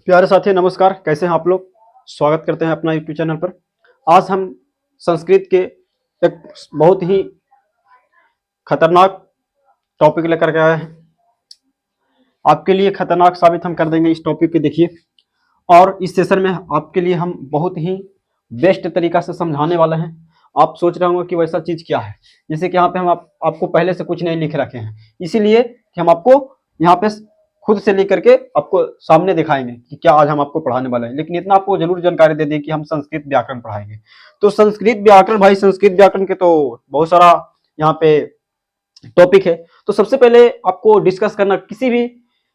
प्यारे साथी नमस्कार, कैसे हैं आप लोग। स्वागत करते हैं अपना यूट्यूब चैनल पर। आज हम संस्कृत के एक बहुत ही खतरनाक टॉपिक लेकर के आए हैं। आपके लिए खतरनाक साबित हम कर देंगे इस टॉपिक को। देखिए, और इस सेशन में आपके लिए हम बहुत ही बेस्ट तरीका से समझाने वाले हैं। आप सोच रहे होंगे कि वैसा चीज़ क्या है, जैसे कि यहाँ पे हम आपको पहले से कुछ नहीं लिख रखे हैं, इसीलिए कि हम आपको यहाँ पे खुद से लिख करके आपको सामने दिखाएंगे कि क्या आज हम आपको पढ़ाने वाले हैं। लेकिन इतना आपको जरूर जानकारी दे दें कि हम संस्कृत व्याकरण पढ़ाएंगे। तो संस्कृत व्याकरण, भाई संस्कृत व्याकरण के तो बहुत सारा यहाँ पे टॉपिक है। तो सबसे पहले आपको डिस्कस करना, किसी भी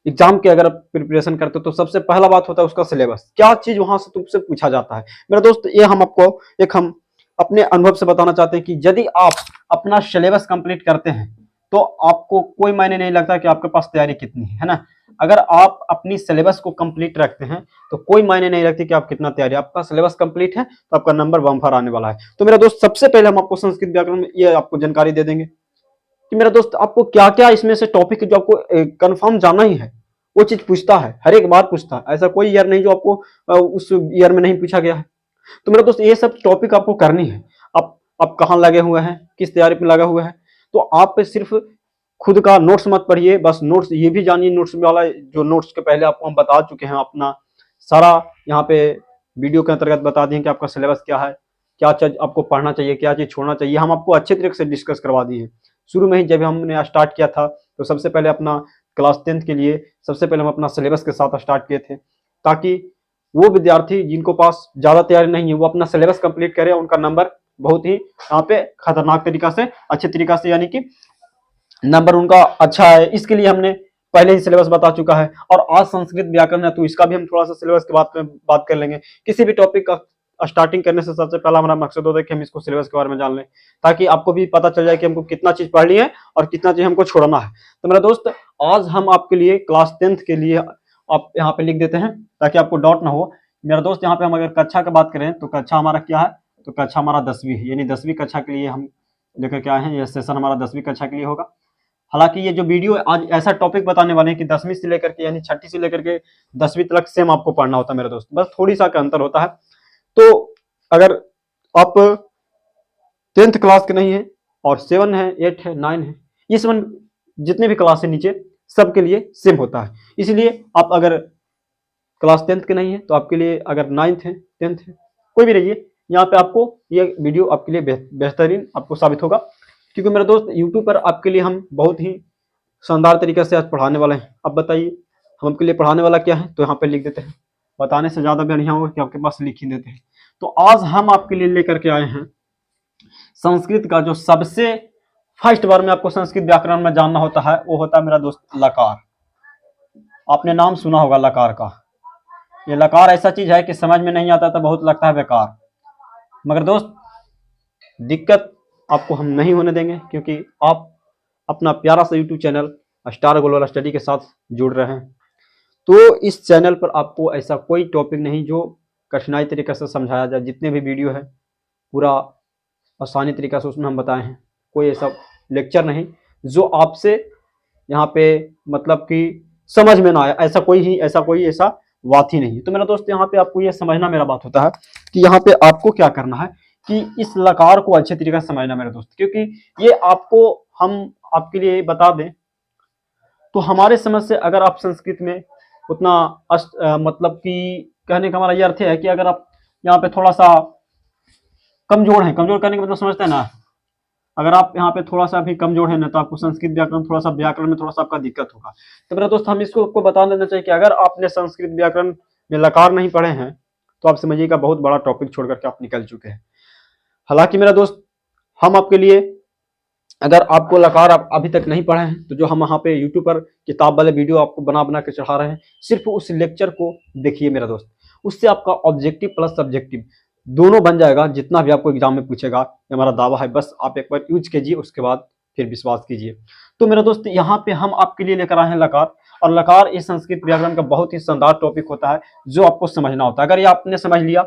एग्जाम के अगर आप प्रिपरेशन करते हो तो सबसे पहला बात होता है उसका सिलेबस। क्या चीज वहां से तुमसे पूछा जाता है मेरा दोस्त, ये हम आपको हम अपने अनुभव से बताना चाहते हैं कि यदि आप अपना सिलेबस कंप्लीट करते हैं तो आपको कोई मायने नहीं लगता कि आपके पास तैयारी कितनी है ना। अगर आप अपनी सिलेबस को कंप्लीट रखते हैं तो कोई मायने नहीं रखती कि आप कितना तैयारी, आपका सिलेबस कंप्लीट है तो आपका नंबर बम्पर आने वाला है। तो मेरा दोस्त सबसे पहले हम आपको संस्कृत व्याकरण में ये आपको जानकारी दे देंगे कि मेरा दोस्त आपको क्या क्या इसमें से टॉपिक जो आपको कंफर्म जाना ही है वो चीज पूछता है, हर एक बार पूछता है। ऐसा कोई ईयर नहीं जो आपको उस ईयर में नहीं पूछा गया है। तो मेरा दोस्त ये सब टॉपिक आपको करनी है। आप कहाँ लगे हुए हैं, किस तैयारी पे लगा हुआ है। तो आप सिर्फ खुद का नोट्स मत पढ़िए, बस नोट्स ये भी जानिए, नोट्स वाला जो नोट्स के पहले आपको हम बता चुके हैं, अपना सारा यहाँ पे वीडियो के अंतर्गत बता दिए कि आपका सिलेबस क्या है, क्या चीज आपको पढ़ना चाहिए, क्या चीज छोड़ना चाहिए, हम आपको अच्छे तरीके से डिस्कस करवा दिए। शुरू में ही जब हमने स्टार्ट किया था तो सबसे पहले अपना क्लास 10th के लिए सबसे पहले हम अपना सिलेबस के साथ स्टार्ट किए थे, ताकि वो विद्यार्थी जिनको पास ज्यादा तैयारी नहीं है वो अपना सिलेबस कंप्लीट करे, उनका नंबर बहुत ही यहाँ पे खतरनाक तरीका से, अच्छे तरीका से, यानी कि नंबर उनका अच्छा है। इसके लिए हमने पहले ही सिलेबस बता चुका है। और आज संस्कृत व्याकरण है तो इसका भी हम थोड़ा सा सिलेबस के बात कर लेंगे। किसी भी टॉपिक का स्टार्टिंग करने से सबसे पहला हमारा मकसद होता है कि हम इसको सिलेबस के बारे में जान लें, ताकि आपको भी पता चल जाए कि हमको कितना चीज पढ़नी है और कितना चीज हमको छोड़ना है। तो मेरा दोस्त आज हम आपके लिए क्लास 10th के लिए आप यहाँ पे लिख देते हैं ताकि आपको डाउट ना हो। मेरा दोस्त यहाँ पे हम अगर कक्षा की बात करें तो कक्षा हमारा क्या है, तो कक्षा हमारा 10वीं है, यानी 10वीं कक्षा के लिए हम लेकर के आए हैं। यह सेशन हमारा 10वीं कक्षा के लिए होगा। हालांकि ये जो वीडियो आज ऐसा टॉपिक बताने वाले हैं कि 10वीं से लेकर के यानी 6ठी से लेकर के 10वीं तक सेम आपको पढ़ना होता है मेरे दोस्त, बस थोड़ी सा का अंतर होता है। तो अगर आप 10th क्लास के नहीं है और 7 है, 8 है, 9 है, ये 7 जितने भी क्लास है नीचे सबके लिए सेम होता है। इसलिए आप अगर क्लास 10th के नहीं है तो आपके लिए अगर 9th है, 10th है, कोई भी रहिए, यहाँ पे आपको ये वीडियो आपके लिए बेहतरीन आपको साबित होगा। क्योंकि मेरे दोस्त यूट्यूब पर आपके लिए हम बहुत ही शानदार तरीके से आज पढ़ाने वाले हैं। अब बताइए हम आपके लिए पढ़ाने वाला क्या है, तो यहाँ पे लिख देते हैं। बताने से ज्यादा बढ़िया होगा कि आपके पास लिख ही देते हैं। तो आज हम आपके लिए लेकर के आए हैं संस्कृत का जो सबसे फर्स्ट बार में आपको संस्कृत व्याकरण में जानना होता है वो होता है मेरा दोस्त लकार। आपने नाम सुना होगा लकार का। ये लकार ऐसा चीज है कि समझ में नहीं आता तो बहुत लगता है बेकार, मगर दोस्त दिक्कत आपको हम नहीं होने देंगे, क्योंकि आप अपना प्यारा सा YouTube channel star global study के साथ जुड़ रहे हैं। तो इस चैनल पर आपको ऐसा कोई टॉपिक नहीं जो कठिनाई तरीके से समझाया जाए। जितने भी वीडियो है पूरा आसानी तरीके से उसमें हम बताए हैं। कोई ऐसा लेक्चर नहीं जो आपसे यहाँ पे मतलब कि समझ में ना आए, ऐसा कोई ऐसा बात ही नहीं। तो मेरा दोस्त यहाँ पे आपको ये समझना मेरा बात होता है कि यहाँ पे आपको क्या करना है कि इस लकार को अच्छे तरीके से समझना मेरे दोस्त, क्योंकि ये आपको हम आपके लिए बता दें तो हमारे समझ से अगर आप संस्कृत में उतना मतलब कि कहने का हमारा ये अर्थ है कि अगर आप यहाँ पे थोड़ा सा कमजोर हैं, कमजोर करने का मतलब समझते हैं ना, अगर आप यहाँ पे थोड़ा सा भी कमजोर है ना तो आपको संस्कृत व्याकरण थोड़ा सा व्याकरण में थोड़ा सा आपका दिक्कत होगा। तो मेरा दोस्त हम इसको आपको बता देना चाहिए कि अगर आपने संस्कृत व्याकरण में लकार नहीं पढ़े हैं तो आप समझिएगा बहुत बड़ा टॉपिक छोड़ करके आप निकल चुके हैं। हालांकि मेरा दोस्त हम आपके लिए अगर आपको लकार आप अभी तक नहीं पढ़े हैं तो जो हम वहाँ पे यूट्यूब पर किताब वाले वीडियो आपको बना बना के चढ़ा रहे हैं, सिर्फ उस लेक्चर को देखिए मेरा दोस्त। उससे आपका ऑब्जेक्टिव प्लस सब्जेक्टिव दोनों बन जाएगा। जितना भी आपको एग्जाम में पूछेगा ये हमारा दावा है, बस आप एक बार यूज कीजिए, उसके बाद फिर विश्वास कीजिए। तो मेरा दोस्त यहाँ पे हम आपके लिए लेकर आए हैं लकार। और लकार इस संस्कृत व्याकरण का बहुत ही शानदार टॉपिक होता है जो आपको समझना होता है। अगर ये आपने समझ लिया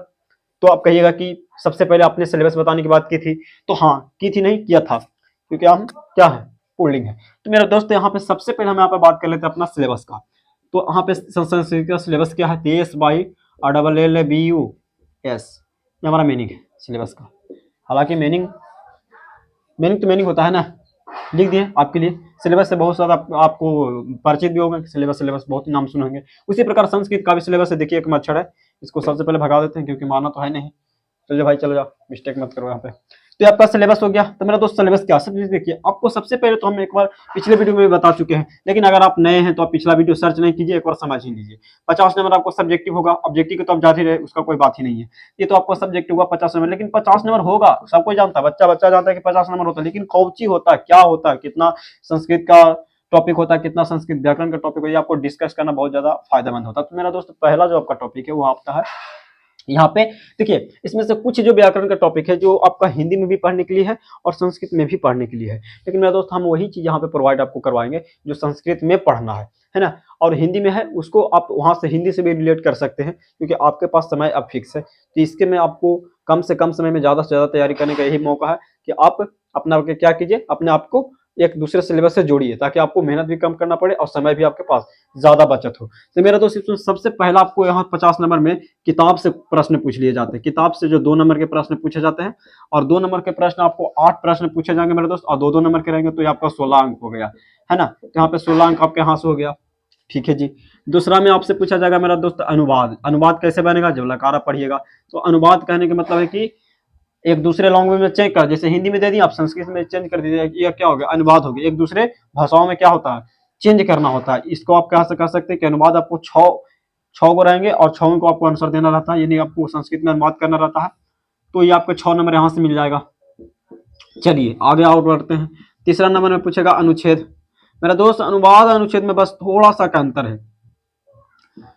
तो आप कहिएगा कि सबसे पहले आपने सिलेबस बताने की बात की थी, तो हाँ की थी, नहीं किया था, क्योंकि हम क्या है पुल्लिंग है। तो मेरा दोस्त यहाँ पे सबसे पहले हम यहाँ पे बात कर लेते हैं अपना सिलेबस का। तो यहाँ पे संस्कृत का सिलेबस क्या है, TSBUS, ये हमारा मीनिंग है सिलेबस का। हालांकि मीनिंग तो मीनिंग होता है ना, लिख दिए आपके लिए। सिलेबस से बहुत ज़्यादा आपको परिचित भी होगा, सिलेबस बहुत नाम सुने होंगे। उसी प्रकार संस्कृत का भी सिलेबस है। देखिए एक मच्छर है, इसको सबसे पहले भगा देते हैं क्योंकि मारना तो है नहीं। चलो भाई चलो जाओ, मिस्टेक मत करो यहाँ पे। तो आपका सिलेबस हो गया। तो मेरा दोस्त सिलेबस क्या सब देखिए, आपको सबसे पहले तो हम एक बार पिछले वीडियो में बता चुके हैं, लेकिन अगर आप नए हैं तो आप पिछला वीडियो सर्च नहीं कीजिए, एक बार समझ ही लीजिए। 50 नंबर आपको सब्जेक्टिव होगा, ऑब्जेक्टिव के तो आप जाते ही रहे, उसका कोई बात ही नहीं है। ये तो आपको सब्जेक्टिव होगा 50 नंबर, लेकिन 50 नंबर होगा, सब कोई जानता है, बच्चा जानता है कि 50 नंबर होता है, लेकिन कौची होता है, क्या होता है, कितना संस्कृत का टॉपिक होता है, कितना संस्कृत व्याकरण का टॉपिक होता है, आपको डिस्कस करना बहुत ज्यादा फायदेमंद होता है। तो मेरा दोस्त पहला जो आपका टॉपिक है वो आपका है यहाँ पे। देखिए इसमें से कुछ जो व्याकरण का टॉपिक है जो आपका हिंदी में भी पढ़ने के लिए है और संस्कृत में भी पढ़ने के लिए है, लेकिन मेरा दोस्त हम वही चीज यहाँ पे प्रोवाइड आपको करवाएंगे जो संस्कृत में पढ़ना है ना, और हिंदी में है उसको आप वहां से हिंदी से भी रिलेट कर सकते हैं, क्योंकि आपके पास समय अब फिक्स है। तो इसके में आपको कम से कम समय में ज्यादा से ज्यादा तैयारी करने का यही मौका है कि आप अपना क्या कीजिए, अपने आप को एक दूसरे सिलेबस से जोड़िए, ताकि आपको मेहनत भी कम करना पड़े और समय भी आपके पास ज्यादा बचत हो। तो मेरा दोस्त इसमें सबसे पहला आपको यहाँ 50 नंबर में किताब से प्रश्न पूछ लिए जाते हैं। किताब से जो 2 नंबर के प्रश्न पूछे जाते हैं, और 2 नंबर के प्रश्न आपको 8 प्रश्न पूछे जाएंगे मेरे दोस्त, और 2-2 नंबर के रहेंगे तो ये आपका 16 अंक हो गया, है ना। तो यहाँ पे 16 अंक आपके यहाँ से हो गया, ठीक है जी। दूसरा में आपसे पूछा जाएगा मेरा दोस्त अनुवाद। अनुवाद कैसे बनेगा, जब लकारा पढ़िएगा। तो अनुवाद कहने का मतलब है कि एक दूसरे लैंग्वेज में चेंज कर, जैसे हिंदी में दे दी आप संस्कृत में चेंज कर दीजिए, ये क्या हो गया, अनुवाद हो गया। एक दूसरे भाषाओं में क्या होता है, चेंज करना होता है। इसको आप कह सकते हैं कि अनुवाद आपको 6 को रहेंगे और 6 को आपको आंसर देना रहता है, यानी आपको संस्कृत में अनुवाद करना रहता है। तो ये आपको 6 नंबर यहाँ से मिल जाएगा। चलिए आगे और बढ़ते हैं। तीसरा नंबर में पूछेगा अनुच्छेद। मेरा दोस्त अनुवाद अनुच्छेद में बस थोड़ा सा का अंतर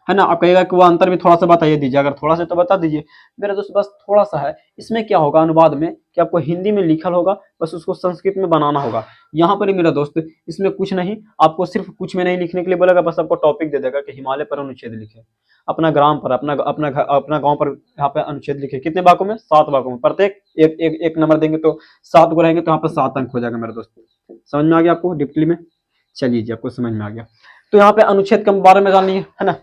है ना। आप कहिएगा कि वो अंतर भी थोड़ा सा बताइए दीजिए, अगर थोड़ा सा तो बता दीजिए मेरे दोस्त, बस थोड़ा सा है। इसमें क्या होगा अनुवाद में कि आपको हिंदी में लिखल होगा, बस उसको संस्कृत में बनाना होगा। यहाँ पर ही मेरा दोस्त इसमें कुछ नहीं, आपको सिर्फ कुछ में नहीं लिखने के लिए बोलेगा, बस आपको टॉपिक दे देगा कि हिमालय पर अनुच्छेद लिखे, अपना ग्राम पर, अपना गाँव पर यहाँ पे अनुच्छेद लिखे। कितने वाक्यों में, 7 वाक्यों में, प्रत्येक एक नंबर देंगे तो 7 को रहेंगे, तो यहाँ पर 7 अंक हो जाएगा मेरे दोस्त। समझ में आ गया आपको डिप्ली में? चलिए जी, आपको समझ में आ गया। तो यहाँ पे अनुच्छेद के बारे में जान लीजिए, है ना।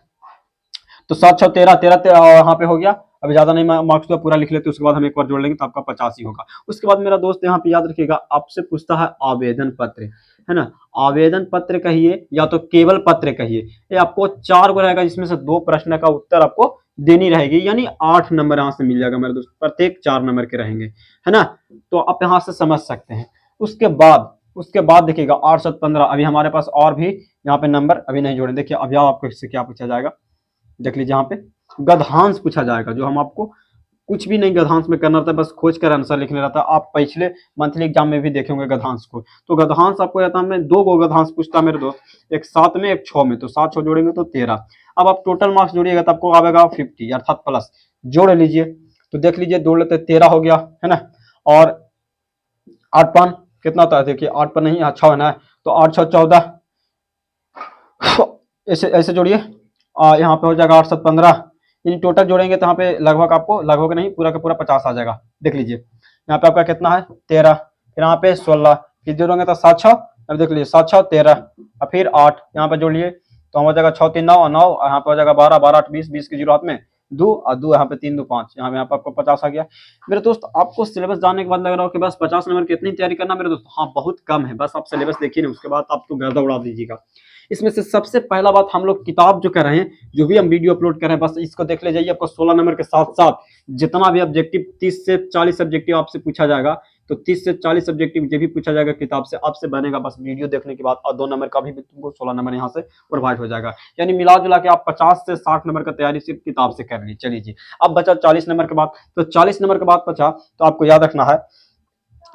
तो 7 6 13 यहाँ पे हो गया। अभी ज्यादा नहीं, मार्क्स तो पूरा लिख लेते, उसके बाद हम एक बार जोड़ लेंगे तो आपका 50 ही होगा। उसके बाद मेरा दोस्त यहाँ पे याद रखिएगा, आपसे पूछता है आवेदन पत्र, है ना। आवेदन पत्र कहिए या तो केवल पत्र कहिए, ये आपको 4 को रहेगा, जिसमें से 2 प्रश्न का उत्तर आपको देनी रहेगी, यानी 8 नंबर यहाँ से मिल जाएगा मेरे दोस्त, प्रत्येक 4 नंबर के रहेंगे, है ना। तो आप यहाँ से समझ सकते हैं। उसके बाद देखिएगा 8 7 15, अभी हमारे पास और भी यहाँ पे नंबर अभी नहीं जोड़े। देखिए अब यहाँ आपको इससे क्या पूछा जाएगा, देख लीजिए। यहाँ पे गद्यांश पूछा जाएगा, जो हम आपको कुछ भी नहीं गद्यांश में करना रहता है, बस खोज कर आंसर लिखने रहता है। आप पिछले मंथली एग्जाम में भी देखे होंगे गद्यांश को। तो गद्यांश आपको एग्जाम में 2 गो गद्यांश पूछता है मेरे दोस्त, एक 7 में एक 6 में, तो 7 6 जोड़ेंगे तो 13। अब आप टोटल मार्क्स जोड़िएगा तो आपको आएगा 50, अर्थात प्लस। जोड़ लीजिए तो देख लीजिए, जोड़ लेते 13 हो गया, है ना। और 8 पान कितना होता है, देखिए 8 पर नहीं 6 है ना, तो 8 6 14, ऐसे जोड़िए। यहाँ पे हो जाएगा 8 7 15, इन टोटल जोड़ेंगे तो यहाँ पे लगभग नहीं, पूरा का पूरा 50 आ जाएगा। देख लीजिए यहाँ पे आपका कितना है 13, फिर यहाँ पे 16, फिर जोड़ेंगे तो 7 6, अब देख लीजिए 7 6 13, और फिर 8 यहाँ पे जोड़ लिए तो हो जाएगा 6 3 9 और 9, यहाँ पे हो जाएगा 12 12 8 20, 20 के 0 हाथ में 2 और 2 यहाँ पे 3 2 5, यहाँ पे आपको 50 आ गया। मेरे दोस्त आपको सिलेबस जानने के बाद लग रहा हो कि बस 50 नंबर की इतनी तैयारी करना मेरे दोस्त, हाँ बहुत कम है। बस आप सिलेबस देखिए ना, उसके बाद आप तो गर्दा उड़ा दीजिएगा। इसमें से सबसे पहला बात, हम लोग किताब जो कर रहे हैं, जो भी हम वीडियो अपलोड कर रहे हैं, बस इसको देख ले जाइए। आपको 16 नंबर के साथ साथ जितना भी ऑब्जेक्टिव 30 से 40 सब्जेक्टिव आपसे पूछा जाएगा, तो 30 से 40 सब्जेक्टिव जो भी पूछा जाएगा किताब से आपसे बनेगा, बस वीडियो देखने के बाद। और 2 नंबर का भी तुमको 16 नंबर यहाँ से प्रोवाइड हो जाएगा, यानी मिला जुला के आप 50 से 60 नंबर का तैयारी सिर्फ किताब से कर ली। चलिए जी, अब बचा 40 नंबर के बाद। तो 40 नंबर के बाद बचा, तो आपको याद रखना है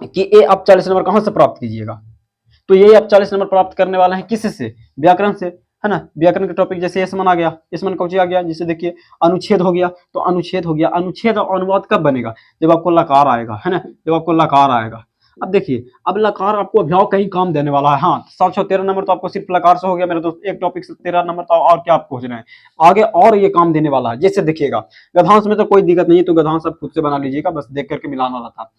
कि ये आप 40 नंबर कहाँ से प्राप्त कीजिएगा। तो ये आप 40 नंबर प्राप्त करने वाला है किससे, व्याकरण से, है ना। व्याकरण के टॉपिक जैसे इसमन आ गया, इसमन कौची आ गया, जिसे देखिए अनुच्छेद हो गया, तो अनुच्छेद हो गया। अनुच्छेद और अनुवाद कब बनेगा, जब आपको लकार आएगा, है ना, जब आपको लकार आएगा। अब देखिए, अब लकार आपको अभ्याव कहीं काम देने वाला है। हाँ 7 6 13 नंबर तो आपको सिर्फ लकार से हो गया मेरे दोस्त, एक टॉपिक से 13 नंबर, तो और क्या आप खोज रहे हैं आगे, और ये काम देने वाला है। जैसे देखिएगा गद्यांश में तो कोई दिक्कत नहीं है, तो गद्यांश आप खुद से बना लीजिएगा, बस देख करके मिलाना रहता।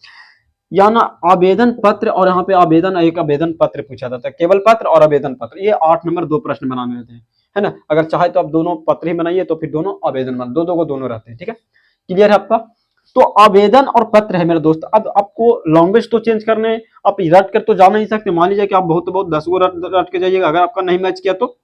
या ना आवेदन पत्र, और यहाँ पे एक आवेदन पत्र पूछा जाता है, केवल पत्र और आवेदन पत्र, ये 8 नंबर 2 प्रश्न बनाने होते हैं, है ना। अगर चाहे तो आप दोनों पत्र ही बनाइए, तो फिर दोनों आवेदन बन, दो दो को दोनों रहते हैं, ठीक है। क्लियर है आपका। तो आवेदन और पत्र है मेरे दोस्त। अब आपको लैंग्वेज तो चेंज करने, आप रट कर तो जा नहीं सकते। मान लीजिए कि आप बहुत बहुत 10 गो रट के जाइएगा, अगर आपका नहीं मैच किया तो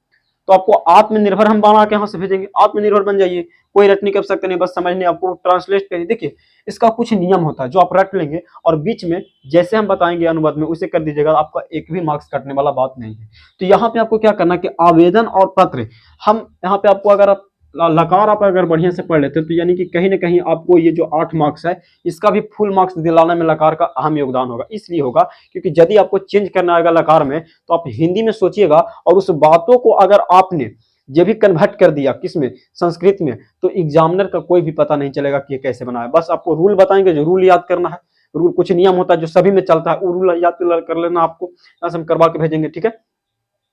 आपको आत्मनिर्भर हम बना के यहाँ से भेजेंगे, आत्मनिर्भर बन जाइए। कोई रट नहीं कर सकते, नहीं बस समझने आपको ट्रांसलेट करिए। देखिए इसका कुछ नियम होता है जो आप रट लेंगे और बीच में जैसे हम बताएंगे अनुवाद में उसे कर दीजिएगा, आपका एक भी मार्क्स कटने वाला बात नहीं है। तो यहाँ पे आपको क्या करना है कि आवेदन और पत्र, हम यहाँ पे आपको अगर आप लकार आप अगर बढ़िया से पढ़ लेते हैं तो यानी कि कहीं ना कहीं आपको ये जो 8 मार्क्स है इसका भी फुल मार्क्स दिलाने में लकार का अहम योगदान होगा। इसलिए होगा क्योंकि यदि आपको चेंज करना आएगा लकार में तो आप हिंदी में सोचिएगा, और उस बातों को अगर आपने ये भी कन्वर्ट कर दिया किसमें, संस्कृत में, तो एग्जामिनर का कोई भी पता नहीं चलेगा कि ये कैसे बना है। बस आपको रूल बताएंगे, जो रूल याद करना है। रूल कुछ नियम होता है जो सभी में चलता है, वो रूल याद कर लेना आपको, यहाँ से हम करवा के भेजेंगे, ठीक है।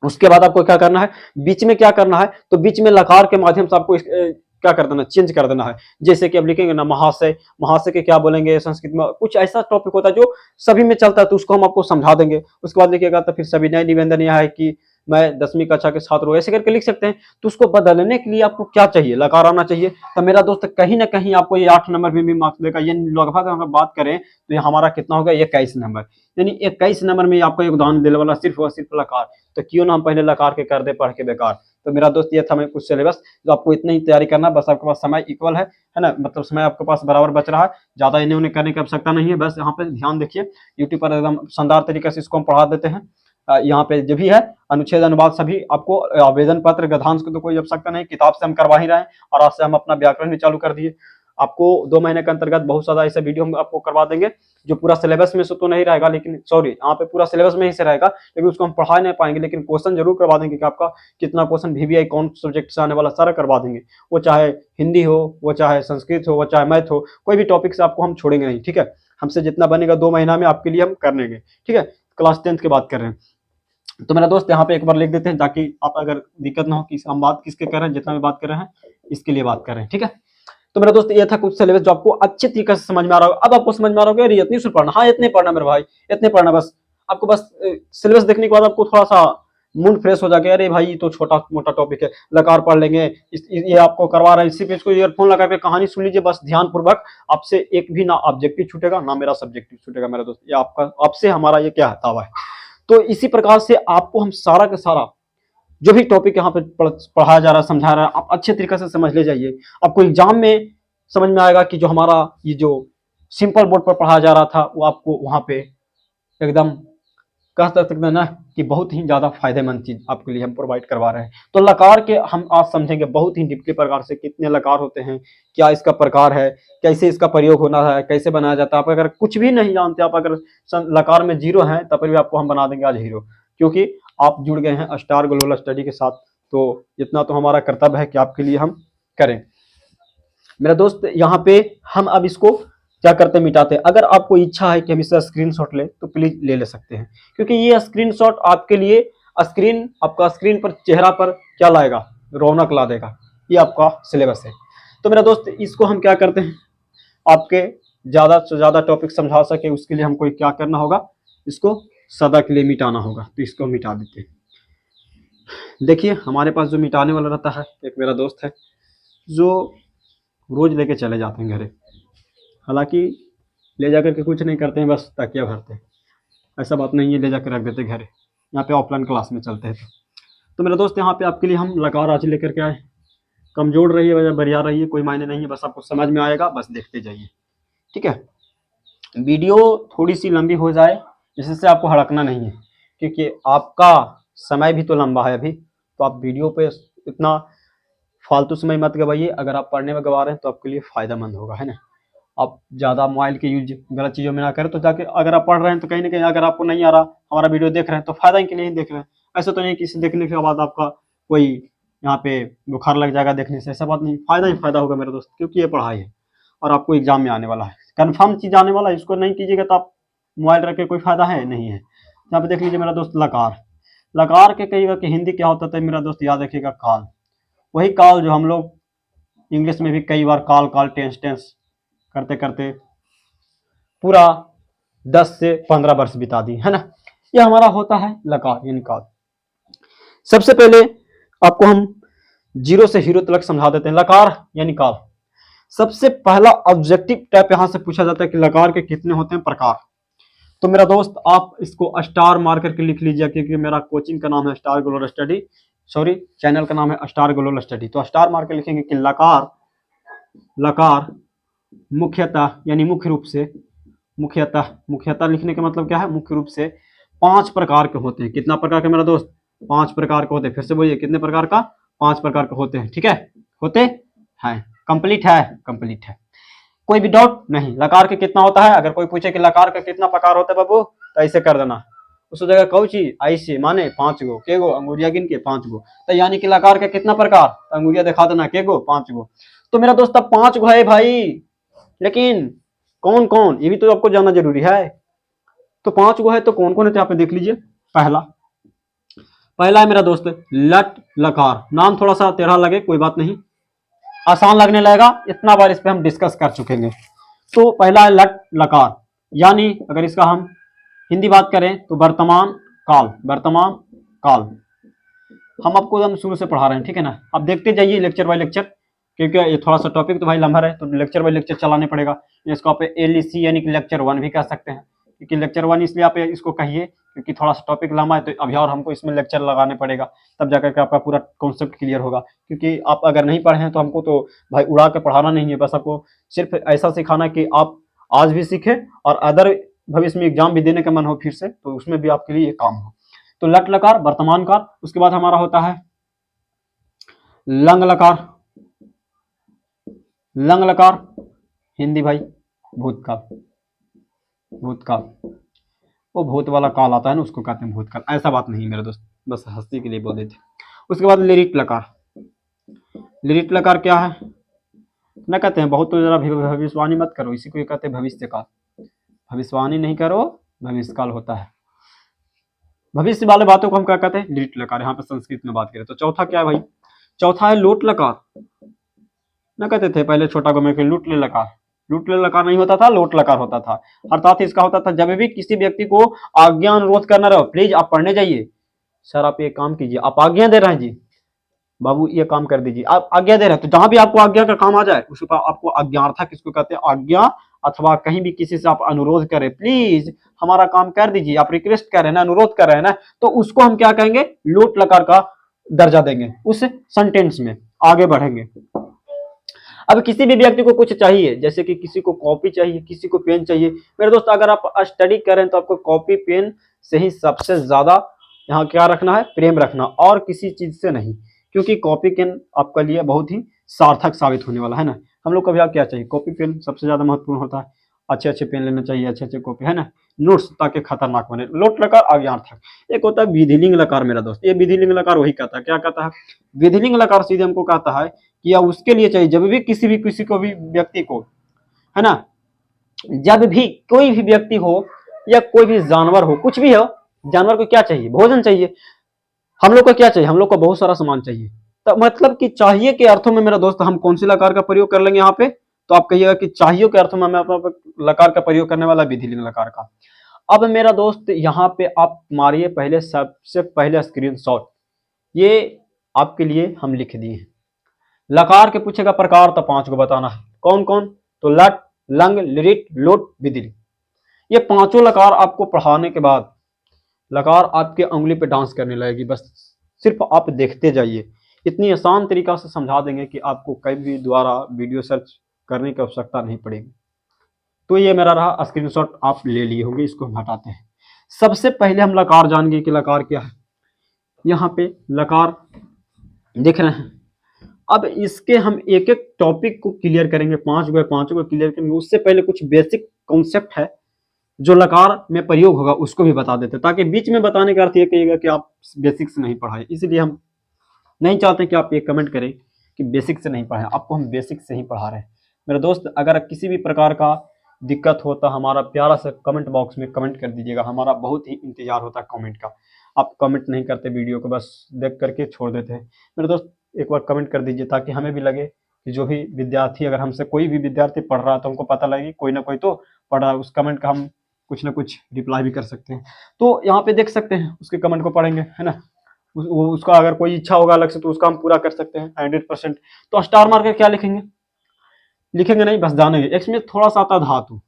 उसके बाद आपको क्या करना है, बीच में क्या करना है, तो बीच में लकार के माध्यम से आपको क्या कर देना, चेंज कर देना है। जैसे कि आप लिखेंगे ना महाशय, महाशय के क्या बोलेंगे संस्कृत में, कुछ ऐसा टॉपिक होता है जो सभी में चलता है, तो उसको हम आपको समझा देंगे। उसके बाद लिखिएगा तो फिर सविनय निवेदन यह है कि मैं 10वीं कक्षा के छात्र हूं, ऐसे करके लिख सकते हैं। तो उसको बदलने के लिए आपको क्या चाहिए, लकार आना चाहिए। तो मेरा दोस्त कहीं ना कहीं आपको ये 8 नंबर में भी मार्क्स देगा। ये लगभग अगर बात करें तो ये हमारा कितना होगा, 21 नंबर, यानी 21 नंबर में आपको योगदान देने वाला सिर्फ और सिर्फ लकार। तो क्यों ना हम पहले लकार के कर दे पढ़ के बेकार। तो मेरा दोस्त ये था मैं कुछ सिलेबस जो आपको इतना ही तैयारी करना, बस आपके पास समय इक्वल है ना, मतलब समय आपके पास बराबर बच रहा है, ज्यादा इन्हें उन्हें करने की आवश्यकता नहीं है। बस यहाँ पे ध्यान देखिए, यूट्यूब पर एकदम शानदार तरीके से इसको हम पढ़ा देते हैं। यहाँ पे जो भी है अनुच्छेद अनुवाद सभी आपको, आवेदन पत्र गद्यांश की तो कोई आवश्यकता नहीं, किताब से हम करवा ही रहे हैं। और आज से हम अपना व्याकरण भी चालू कर दिए। आपको 2 महीने के अंतर्गत बहुत सारा ऐसे वीडियो हम आपको करवा देंगे जो पूरा सिलेबस में से तो नहीं रहेगा, लेकिन सॉरी यहाँ पे पूरा सिलेबस में ही से रहेगा, लेकिन उसको हम पढ़ा नहीं पाएंगे, लेकिन क्वेश्चन जरूर करवा देंगे कि आपका कितना क्वेश्चन VVI कौन सब्जेक्ट से आने वाला सारा करवा देंगे। वो चाहे हिंदी हो, वो चाहे संस्कृत हो, वो चाहे मैथ हो, कोई भी टॉपिक से आपको हम छोड़ेंगे नहीं, ठीक है। हमसे जितना बनेगा 2 महीना में आपके लिए हम कर लेंगे, ठीक है। क्लास 10th की बात कर रहे हैं। तो मेरा दोस्त यहाँ पे एक बार लिख देते हैं ताकि आप अगर दिक्कत ना हो कि हम बात किसके कर रहे हैं, जितना भी बात कर रहे हैं इसके लिए बात कर रहे हैं, ठीक है। तो मेरा दोस्त ये था कुछ सिलेबस जो आपको अच्छे तरीके से समझ में आ रहा होगा। अब आपको समझ में आ रहा होगा इतनी सिर्फ पढ़ना, हाँ इतने पढ़ना मेरे भाई, इतने पढ़ना बस। आपको बस सिलेबस देखने के बाद आपको थोड़ा सा मूड फ्रेश हो जाएगा, अरे भाई ये तो छोटा मोटा टॉपिक है, लकार पढ़ लेंगे, ये आपको करवा रहे हैं, इसी पे इसको ईयरफोन लगा के कहानी सुन लीजिए बस ध्यान पूर्वक। आपसे एक भी ना ऑब्जेक्टिव छूटेगा ना मेरा सब्जेक्टिव छूटेगा मेरा दोस्त, ये आपका आपसे हमारा ये क्या दावा है। तो इसी प्रकार से आपको हम सारा का सारा जो भी टॉपिक यहाँ पे पढ़ाया जा रहा है, समझा रहा है, आप अच्छे तरीके से समझ ले जाइए। आपको एग्जाम में समझ में आएगा कि जो हमारा ये जो सिंपल बोर्ड पर पढ़ाया जा रहा था वो आपको वहां पे एकदम कह सकते हैं ना कि बहुत ही ज्यादा फायदेमंद चीज आपके लिए हम प्रोवाइड करवा रहे हैं। तो लकार के हम आज समझेंगे बहुत ही डीपली प्रकार से, कितने लकार होते हैं, क्या इसका प्रकार है, कैसे इसका प्रयोग होना है, कैसे बनाया जाता है। आप अगर कुछ भी नहीं जानते, आप अगर लकार में 0 हैं तब भी आपको हम बना देंगे आज हीरो, क्योंकि आप जुड़ गए हैं स्टार ग्लोबल स्टडी के साथ। तो इतना तो हमारा कर्तव्य है कि आपके लिए हम करें। मेरा दोस्त यहाँ पे हम अब इसको क्या करते हैं, मिटाते हैं। अगर आपको इच्छा है कि हम इसका स्क्रीनशॉट ले तो प्लीज ले सकते हैं, क्योंकि ये स्क्रीनशॉट आपके लिए आपका स्क्रीन पर चेहरा पर क्या लाएगा, रौनक ला देगा। ये आपका सिलेबस है। तो मेरा दोस्त इसको हम क्या करते हैं, आपके ज्यादा से ज्यादा टॉपिक समझा सके उसके लिए हमको क्या करना होगा, इसको सदा के लिए मिटाना होगा। तो इसको मिटा देते हैं। देखिए हमारे पास जो मिटाने वाला रहता है, एक मेरा दोस्त है जो रोज लेके चले जाते हैं घरे, हालांकि ले जाकर के कुछ नहीं करते हैं, बस तकिया भरते हैं, ऐसा बात नहीं है, ले जाकर रख देते घरे। यहाँ पे ऑफलाइन क्लास में चलते हैं। तो मेरा दोस्त यहाँ पे आपके लिए हम लकार आज लेकर के आए। कमजोर रहिए वजह बढ़िया रहिए, कोई मायने नहीं है, बस आपको समझ में आएगा, बस देखते जाइए, ठीक है। वीडियो थोड़ी सी लंबी हो जाए जिससे आपको हड़कना नहीं है, क्योंकि आपका समय भी तो लंबा है अभी। तो आप वीडियो पे इतना फालतू समय मत गवाइए। अगर आप पढ़ने में गवा रहे हैं तो आपके लिए फायदेमंद होगा, है ना। आप ज़्यादा मोबाइल के यूज गलत चीज़ों में ना करें, तो जाके अगर आप पढ़ रहे हैं तो कहीं ना कहीं अगर आपको नहीं आ रहा, हमारा वीडियो देख रहे हैं तो फायदा के लिए ही देख रहे हैं। ऐसा तो नहीं कि इसे देखने के बाद आपका कोई यहाँ पे बुखार लग जाएगा देखने से, ऐसा बात नहीं, फायदा ही फायदा होगा मेरे दोस्त, क्योंकि ये पढ़ाई है और आपको एग्जाम में आने वाला है, कन्फर्म चीज़ आने वाला है। इसको नहीं कीजिएगा तो आप मोबाइल रख के कोई फायदा है नहीं है। यहाँ पे देख लीजिए मेरा दोस्त लकार, लकार के कहिएगा कि हिंदी क्या होता था मेरा दोस्त, याद रखिएगा काल। वही काल जो हम लोग इंग्लिश में भी कई बार काल काल टेंस टेंस करते करते पूरा 10 से 15 वर्ष बिता दी, है ना। यह हमारा होता है लकार यानी काल। सबसे पहले आपको हम जीरो से हीरो तक समझा देते हैं। लकार यानी काल। सबसे पहला ऑब्जेक्टिव टाइप यहां से पूछा जाता है कि लकार के कितने होते हैं प्रकार। तो मेरा दोस्त आप इसको स्टार मार करके लिख लीजिए, क्योंकि मेरा कोचिंग का नाम है star global study, sorry channel का नाम है स्टार ग्लोबल स्टडी। तो स्टार मार के लिखेंगे कि लकार, लकार मुख्यतः यानी मुख्य रूप से, मुख्यतः लिखने का मतलब क्या है, मुख्य रूप से 5 प्रकार के होते हैं। कितना प्रकार के मेरा दोस्त, 5 प्रकार के होते हैं। फिर से बोलिए कितने प्रकार का, 5 प्रकार के होते हैं। ठीक है, होते हैं। कंप्लीट है, कंप्लीट है, कोई भी डाउट नहीं। लकार के कितना होता है, अगर कोई पूछे कि लकार का कितना प्रकार होता है बाबू, तो ऐसे कर देना, उस जगह कौची ऐसे माने 5 गो, के गो अंगुरिया गिन के 5 गो, तो यानी कि लकार का कितना प्रकार, तो अंगुरिया दिखा देना, के गो 5 गो। तो मेरा दोस्त अब 5 गो है भाई, लेकिन कौन कौन, ये भी तो आपको जानना जरूरी है। तो 5 गो है, तो कौन कौन है, तो यहाँ पे देख लीजिए। पहला है मेरा दोस्त लट लकार। नाम थोड़ा सा टेढ़ा लगे, कोई बात नहीं, आसान लगने लगेगा, इतना बार इस पे हम डिस्कस कर चुके हैं। तो पहला है लट लकार, यानी अगर इसका हम हिंदी बात करें तो वर्तमान काल, वर्तमान काल। हम आपको एकदम शुरू से पढ़ा रहे हैं, ठीक है ना। आप देखते जाइए लेक्चर बाय लेक्चर, क्योंकि ये थोड़ा सा टॉपिक तो भाई लंबा है, तो लेक्चर बाय लेक्चर चलाने पड़ेगा। इसको आप LEC यानी कि लेक्चर 1 भी कह सकते हैं, क्योंकि लेक्चर 1 इसलिए आप इसको कहिए क्योंकि थोड़ा सा टॉपिक लंबा है, तो अभी और हमको इसमें लेक्चर लगाने पड़ेगा, तब जाकर के आपका पूरा कॉन्सेप्ट क्लियर होगा। क्योंकि आप अगर नहीं पढ़े हैं तो हमको तो भाई उड़ा के पढ़ाना नहीं है, बस आपको सिर्फ ऐसा सिखाना कि आप आज भी सीखें और अदर भविष्य में एग्जाम भी देने का मन हो फिर से, तो उसमें भी आपके लिए ये काम हो। तो लट लकार वर्तमान काल। उसके बाद हमारा होता है लंग लकार, लंग लकार हिंदी भाई भूतकाल, भूतकाल, वो भूत वाला काल आता है ना, उसको कहते हैं भूतकाल। ऐसा बात नहीं मेरे दोस्त, बस हंसी के लिए बोल देते। उसके बाद लिरिट लकार, लिरिट लकार क्या है ना, कहते हैं बहुत तो जरा भविष्यवाणी मत करो, इसी को कहते हैं भविष्य काल। भविष्यवाणी नहीं करो, भविष्य काल होता है, भविष्य वाले बातों को हम क्या कहते हैं, लिरिट लकार। यहाँ पे संस्कृत में बात करें तो चौथा क्या है भाई, चौथा है लोट लकार। ना कहते थे पहले छोटा गो में लूट ले लकार, लूट ले लकार नहीं होता था, लोट लकार होता था। अर्थात इसका होता था जब भी किसी व्यक्ति को आज्ञा अनुरोध करना रहो, प्लीज आप पढ़ने जाइए, सर आप ये काम कीजिए, आप आज्ञा दे रहे हैं जी बाबू ये काम कर दीजिए, आप आज्ञा दे रहे हैं, तो जहां भी आपको आज्ञा का काम आ जाए उसको आपको आज्ञार्थक किसको कहते हैं, आज्ञा, अथवा कहीं भी किसी से आप अनुरोध करें, प्लीज हमारा काम कर दीजिए, आप रिक्वेस्ट कर रहे हैं ना, अनुरोध कर रहे हैं ना, तो उसको हम क्या कहेंगे, लोट लकार का दर्जा देंगे, उस सेंटेंस में आगे बढ़ेंगे। अब किसी भी व्यक्ति को कुछ चाहिए, जैसे कि किसी को कॉपी चाहिए, किसी को पेन चाहिए, मेरे दोस्त अगर आप स्टडी करें तो आपको कॉपी पेन से ही सबसे ज्यादा यहाँ क्या रखना है, प्रेम रखना, और किसी चीज से नहीं, क्योंकि कॉपी पेन आपके लिए बहुत ही सार्थक साबित होने वाला है ना। हम लोग को भी क्या चाहिए, कॉपी पेन सबसे ज्यादा महत्वपूर्ण होता है, अच्छे अच्छे पेन लेना चाहिए, अच्छे अच्छे कॉपी है ना, नोट्स, ताकि खतरनाक बने। लोट लकार आज्ञार्थक। एक होता है विधिलिंग लकार मेरा दोस्त, ये विधिलिंग लकार वही कहता है, क्या कहता है, विधिलिंग लकार सीधे हमको कहता है कि या उसके लिए चाहिए जब भी किसी को भी व्यक्ति को, है ना, जब भी कोई भी व्यक्ति हो या कोई भी जानवर हो, कुछ भी हो, जानवर को क्या चाहिए, भोजन चाहिए, हम लोग को क्या चाहिए, हम लोग को बहुत सारा सामान चाहिए। तो मतलब कि चाहिए के अर्थों में मेरा दोस्त हम कौन सी लकार का प्रयोग कर लेंगे यहाँ पे, तो आप कहिएगा कि चाहिए के अर्थों में मैं लकार का प्रयोग करने वाला विधिलिंग लकार का। अब मेरा दोस्त यहाँ पे आप मारिए पहले, सबसे पहले स्क्रीनशॉट, ये आपके लिए हम लिख दिए हैं। लकार के पूछेगा प्रकार, तो 5 को बताना है, कौन कौन, तो लट, लंग, लिरिट, लोट, विधिलिंग। ये पांचों लकार आपको पढ़ाने के बाद लकार आपके उंगली पे डांस करने लगेगी, बस सिर्फ आप देखते जाइए, इतनी आसान तरीका से समझा देंगे कि आपको कभी भी दोबारा वीडियो सर्च करने की आवश्यकता नहीं पड़ेगी। तो ये मेरा रहा स्क्रीनशॉट, आप ले लिए होंगे, इसको हम हटाते हैं। सबसे पहले हम लकार जानेंगे कि लकार क्या है। यहाँ पे लकार देख रहे हैं, अब इसके हम एक एक टॉपिक को क्लियर करेंगे, 5 को क्लियर करेंगे। उससे पहले कुछ बेसिक कॉन्सेप्ट है जो लकार में प्रयोग होगा, उसको भी बता देते हैं, ताकि बीच में बताने का अर्थ ये कहिएगा कि आप बेसिक से नहीं पढ़ाए। इसलिए हम नहीं चाहते कि आप ये कमेंट करें कि बेसिक से नहीं पढ़ाए, आपको हम बेसिक से ही पढ़ा रहे हैं। मेरे दोस्त अगर किसी भी प्रकार का दिक्कत हो तो हमारा प्यारा सा कमेंट बॉक्स में कमेंट कर दीजिएगा, हमारा बहुत ही इंतजार होता है कमेंट का। आप कमेंट नहीं करते, वीडियो को बस देख करके छोड़ देते हैं। मेरे दोस्त एक बार कमेंट कर दीजिए, ताकि हमें भी लगे कि जो भी विद्यार्थी, अगर हमसे कोई भी विद्यार्थी पढ़ रहा है तो हमको पता लगे कोई ना कोई तो पढ़ रहा है, उस कमेंट का हम कुछ ना कुछ रिप्लाई भी कर सकते हैं। तो यहाँ पे देख सकते हैं, उसके कमेंट को पढ़ेंगे, है ना। उसका अगर कोई इच्छा होगा अलग से तो उसका हम पूरा कर सकते हैं 100%। तो स्टार मार कर क्या लिखेंगे, लिखेंगे नहीं, बस जानेंगे। इसमें थोड़ा सा आता है धातु।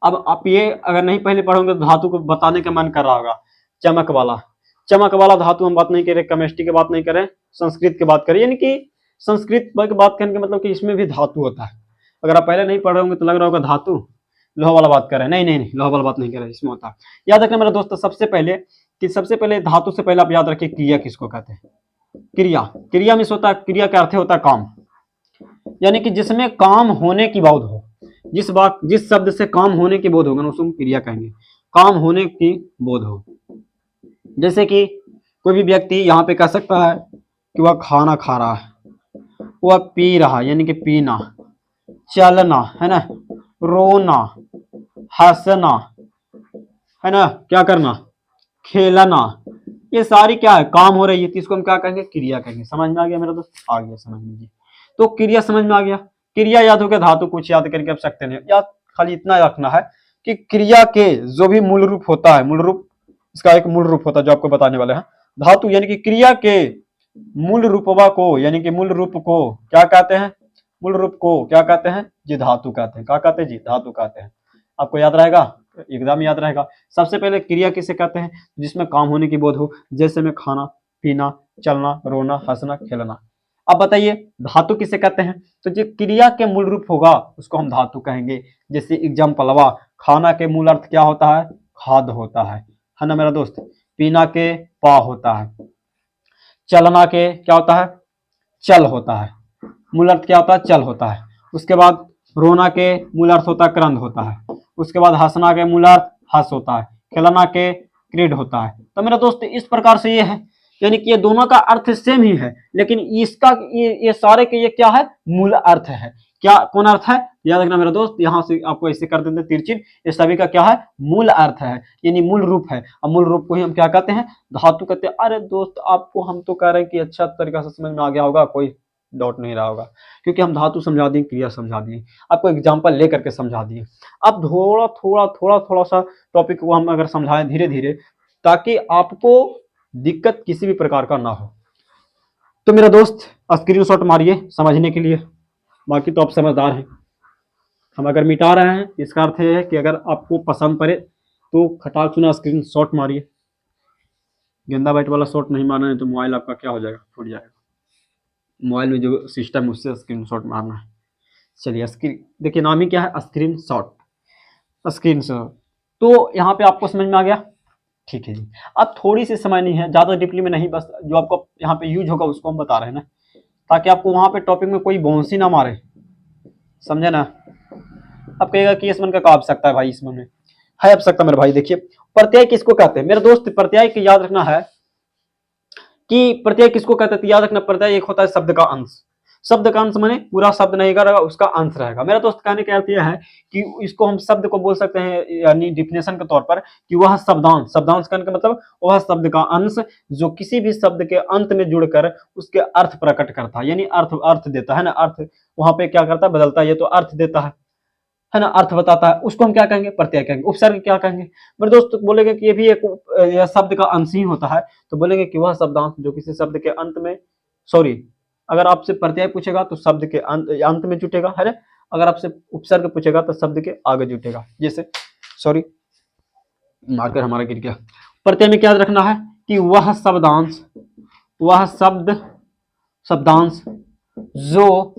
अब आप ये अगर नहीं पहले पढ़ोगे तो धातु को बताने का मन कर रहा होगा। चमक वाला, चमक वाला धातु हम बात नहीं करें, केमिस्ट्री की बात नहीं करें, संस्कृत की बात करें। यानी कि संस्कृत की बात करने का मतलब कि इसमें भी धातु होता है। अगर आप पहले नहीं पढ़ रहे होंगे तो लग रहा होगा धातु लोहा वाला बात कर रहे हैं। नहीं नहीं नहीं, लोहा वाला बात नहीं कर रहे, इसमें होता है। याद रखना मेरा दोस्त, सबसे पहले धातु से पहले आप याद रखिए क्रिया किसको कहते हैं। क्रिया, क्रिया में होता है, क्रिया का अर्थ होता है काम, यानी कि जिसमें काम होने की बोध हो। जिस शब्द से काम होने की बोध होगा ना उसको हम क्रिया कहेंगे, काम होने की बोध हो। जैसे कि कोई भी व्यक्ति यहाँ पे कह सकता है कि वह खाना खा रहा है, वह पी रहा यानी कि पीना, चलना है ना, रोना, हंसना है ना, क्या करना, खेलना, ये सारी क्या है, काम हो रही है, तो इसको हम क्या कहेंगे, क्रिया कहेंगे। समझ में आ गया मेरा दोस्त, आ गया समझ लीजिए। तो क्रिया समझ में आ गया। क्रिया याद हो गया, धातु कुछ याद करके अब सकते नहीं, याद खाली इतना रखना है कि क्रिया के जो भी मूल रूप होता है, मूल रूप इसका एक मूल रूप होता है जो आपको बताने वाले हैं। धातु यानी कि क्रिया के मूल रूपवा को, यानी कि मूल रूप को क्या कहते हैं, मूल रूप को क्या कहते हैं जी, धातु कहते हैं। क्या कहते हैं जी, धातु कहते हैं। आपको याद रहेगा, एकदम याद रहेगा। सबसे पहले क्रिया किसे कहते हैं, जिसमें काम होने की बोध हो, जैसे में खाना, पीना, चलना, रोना, हंसना, खेलना। अब बताइए धातु किसे कहते हैं, तो जो क्रिया के मूल रूप होगा उसको हम धातु कहेंगे। जैसे एग्जाम्पल हुआ, खाना के मूल अर्थ क्या होता है, खाद्य होता है ना मेरा दोस्त। पीना के पा होता है, चलना के क्या होता है, चल होता है, मूल अर्थ क्या होता है, चल होता है। उसके बाद रोना के मूल अर्थ होता है, क्रंद होता है। उसके बाद हंसना के मूल अर्थ हंस होता है, खेलना के क्रीड होता है। तो मेरा दोस्त इस प्रकार से ये है, यानी कि ये दोनों का अर्थ सेम ही है, लेकिन इसका ये सारे के ये क्या है, मूल अर्थ है। क्या कौन अर्थ है, याद रखना मेरा दोस्त, यहाँ से आपको ऐसे कर देते तिरचिन, ये सभी का क्या है, मूल अर्थ है, यानी मूल रूप है। और मूल रूप को ही हम क्या कहते हैं, धातु कहते हैं। अरे दोस्त आपको हम तो कह रहे हैं कि अच्छा तरीका से समझ में आ गया होगा, कोई डाउट नहीं रहा होगा, क्योंकि हम धातु समझा दिए, क्रिया समझा दिए, आपको एग्जाम्पल लेकर के समझा दिए। अब थोड़ा सा टॉपिक को हम अगर समझाएं धीरे धीरे, ताकि आपको दिक्कत किसी भी प्रकार का ना हो। तो मेरा दोस्त स्क्रीनशॉट मारिए समझने के लिए, बाकी तो आप समझदार हैं। हम अगर मिटा रहे हैं इसका अर्थ यह है कि अगर आपको पसंद पड़े तो खटाक सुना स्क्रीनशॉट मारिए। गेंदा बैट वाला शॉट नहीं मारना है तो मोबाइल आपका क्या हो जाएगा, फूट जाएगा। मोबाइल में जो सिस्टम है उससे स्क्रीनशॉट मारना है। चलिए स्क्रीन देखिए, नाम ही क्या है, स्क्रीनशॉट, स्क्रीनशॉट। तो यहाँ पे आपको समझ में आ गया, ठीक है जी। अब थोड़ी सी समय नहीं है, ज़्यादा डीपली में नहीं, बस जो आपको यहाँ पे यूज होगा उसको हम बता रहे हैं ना, ताकि आपको वहाँ पे टॉपिक में कोई बौंसी ना मारे, समझे ना। अब कहेगा कि इसमें का आवश्यकता है भाई, इसमें है आवश्यकता मेरे भाई। देखिए प्रत्यय किसको कहते हैं मेरे दोस्त, प्रत्यय की याद रखना है कि प्रत्यय किसको कहते हैं, याद रखना प्रत्यय एक होता है शब्द का अंश। शब्द का अंश माने पूरा शब्द नहीं रहेगा, उसका अंश रहेगा। मेरा दोस्त कहने का अर्थ यह है कि इसको हम शब्द को बोल सकते हैं, यानी डिफिनेशन के तौर पर, कि वह शब्दांश, शब्दांश कहने का मतलब वह शब्द का अंश जो किसी भी शब्द के अंत में जुड़कर उसके अर्थ प्रकट करता है, यानी अर्थ देता है ना, अर्थ वहां पे क्या करता है, बदलता है, ये तो अर्थ देता है ना, अर्थ बताता है, उसको हम क्या कहेंगे, प्रत्यय कहेंगे। उपसर्ग क्या कहेंगे मेरे दोस्त, बोलेंगे कि ये भी एक शब्द का अंश ही होता है, तो बोलेंगे कि वह शब्दांश जो किसी शब्द के अंत में, सॉरी, अगर आपसे प्रत्यय पूछेगा तो शब्द के अंत में जुटेगा, है ना। अगर आपसे उपसर्ग पूछेगा तो शब्द के आगे जुटेगा। जैसे सॉरी मार्कर हमारा गिर गया। प्रत्यय में क्या रखना है कि वह शब्दांश, वह शब्दांश जो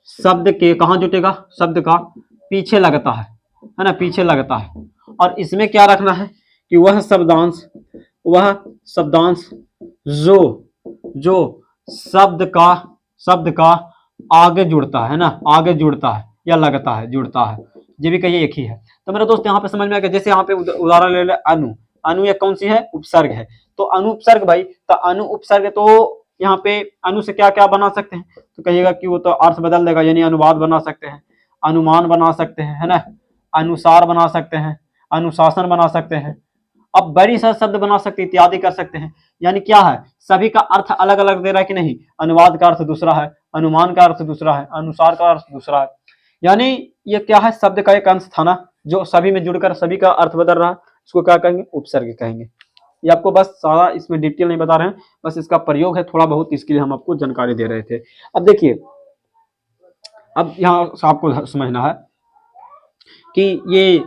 शब्द के कहां जुटेगा, शब्द का पीछे लगता है ना, पीछे लगता है। और इसमें क्या रखना है कि वह शब्दांश जो शब्द का आगे जुड़ता है ना, आगे जुड़ता है या लगता है, जुड़ता है, ये भी कहिए एक ही है। तो मेरे दोस्त यहाँ पे समझ में आ गया। जैसे यहाँ पे उदाहरण ले ले, अनु ये कौन सी है, उपसर्ग है, तो अनु उपसर्ग भाई, तो अनु उपसर्ग, तो यहाँ पे अनु से क्या क्या बना सकते हैं, तो कहिएगा कि वो तो अर्थ बदल देगा, यानी अनुवाद बना सकते हैं, अनुमान बना सकते हैं, है ना, अनुसार बना सकते हैं, अनुशासन बना सकते हैं, अब बड़ी सा शब्द बना सकते हैं, इत्यादि कर सकते हैं। यानी क्या है, सभी का अर्थ अलग अलग दे रहा है कि नहीं, अनुवाद का अर्थ दूसरा है, अनुमान का अर्थ दूसरा है, अनुसार का अर्थ दूसरा है। यानी ये क्या है, शब्द का एक अंश था ना, जो सभी में जुड़कर सभी का अर्थ बदल रहा है, उसको क्या कहेंगे, उपसर्ग कहेंगे। ये आपको बस सारा इसमें डिटेल नहीं बता रहे हैं, बस इसका प्रयोग है थोड़ा बहुत, इसके लिए हम आपको जानकारी दे रहे थे। अब देखिए, अब यहाँ से आपको समझना है कि ये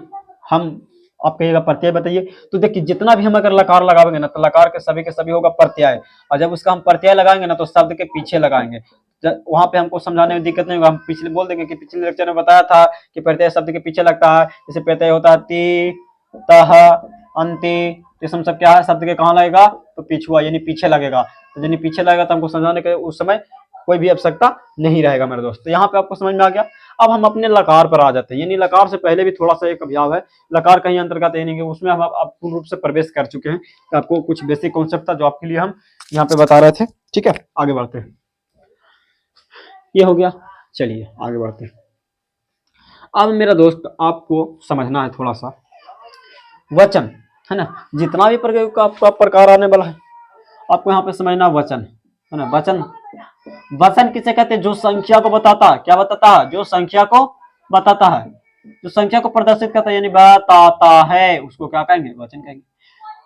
हम, आप कहिएगा प्रत्यय बताइए, तो देखिए जितना भी हम अगर लकार लगाएंगे ना तो लकार के सभी होगा प्रत्यय, और जब उसका हम प्रत्यय लगाएंगे ना तो शब्द के पीछे लगाएंगे। वहां पे हमको समझाने में दिक्कत नहीं होगा, हम पिछले बोल देंगे कि पिछले लेक्चर में बताया था कि प्रत्यय शब्द के पीछे लगता है। जैसे प्रत्यय होता है ति, तह, अंति, तो सब सब क्या है, शब्द के कहाँ लगेगा, तो पिछुआ यानी पीछे लगेगा। तो यानी पीछे लगेगा तो हमको समझाने के उस समय कोई भी आवश्यकता नहीं रहेगा मेरे दोस्त। तो यहाँ पे आपको समझ में आ गया। अब हम अपने लकार पर आ जाते हैं, यानी लकार से पहले भी थोड़ा सा एक अभ्यास है, लकार कहीं अंतर्गत है नहीं कि उसमें हम आप पूर्ण रूप से प्रवेश कर चुके हैं। तो आपको कुछ बेसिक कॉन्सेप्ट था जो आपके लिए हम यहाँ पे बता रहे थे। ठीक है, आगे बढ़ते हैं। ये हो गया, चलिए आगे बढ़ते हैं। अब मेरा दोस्त आपको समझना है थोड़ा सा वचन, है ना, जितना भी प्रकार आने वाला है आपको यहाँ पे समझना वचन, है ना। वचन, वचन किसे कहते हैं, जो संख्या को बताता, क्या बताता है, जो संख्या को बताता है, जो संख्या को प्रदर्शित करता है यानी बताता है, उसको क्या कहेंगे, वचन कहेंगे।